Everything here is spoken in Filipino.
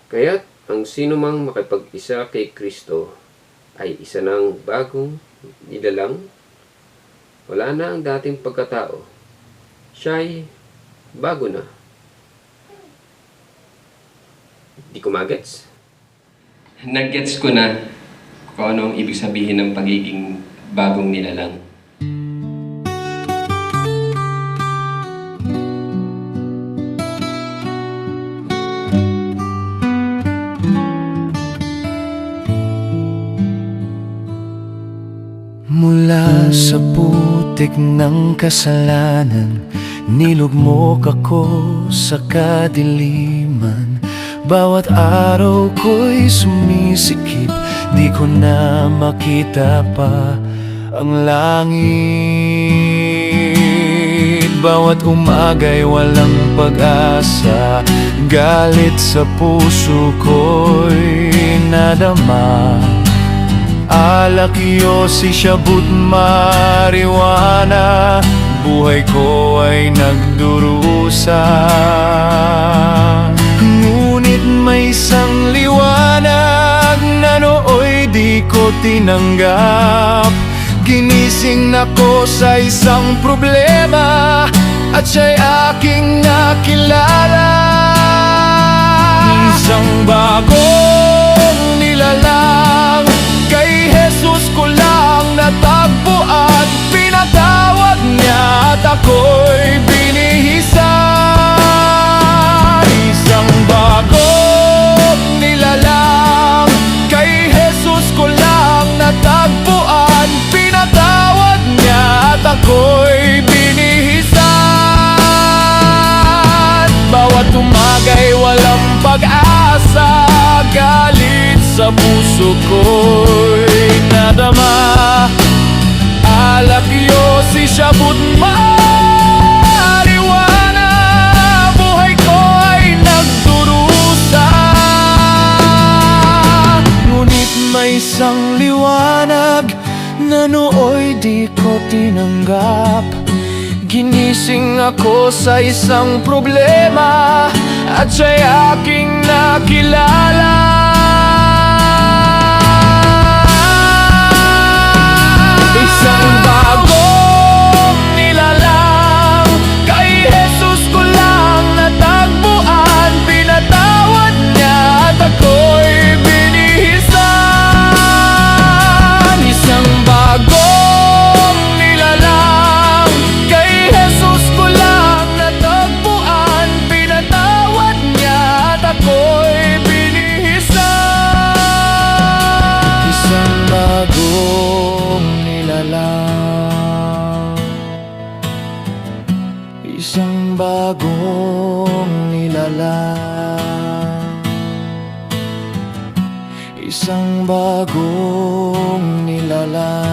Kaya't ang sinumang makipag-isa kay Kristo ay isa ng bagong nilalang. Wala na ang dating pagkatao. Siya'y bago na. Di ko magets? Nag-gets ko na kung ano ang ibig sabihin ng pagiging bagong nilalang. Mula sa putik ng kasalanan, nilugmok ako sa kadiliman. Bawat araw ko'y sumisikip, di ko na makita pa ang langit. Bawat umaga'y walang pag-asa, galit sa puso ko'y nadama. Alakyo si Siyabut mariwana, buhay ko ay nagdurusa. Ngunit may isang liwanag na nooy di ko tinanggap. Ginising ako sa isang problema at siya'y aking nakilala. Isang bagong nilalang, kay Jesus ko lang natagpuan. Pinatawad niya at ako'y binihisan. Isang bagong nilalang, kay Jesus ko lang natagpuan. Pinatawad niya at ako'y binihisan. Bawat umaga'y walang pag-asa, galit sa puso ko'y nadama. Alakyo si Siyabut mariwana, buhay ko ay nagdurusa. Ngunit may isang liwanag na nooy di ko tinanggap. Ginising ako sa isang problema at siya'y aking nakilala. Isang bagong nilalang, kay Jesus ko lang natagpuan. Pinatawad niya at ako'y binihisan. Isang bagong nilalang, kay Jesus ko lang natagpuan. Pinatawad niya at ako'y binihisan. Isang bagong nilalang, isang bagong nilalang, isang bagong nilalang.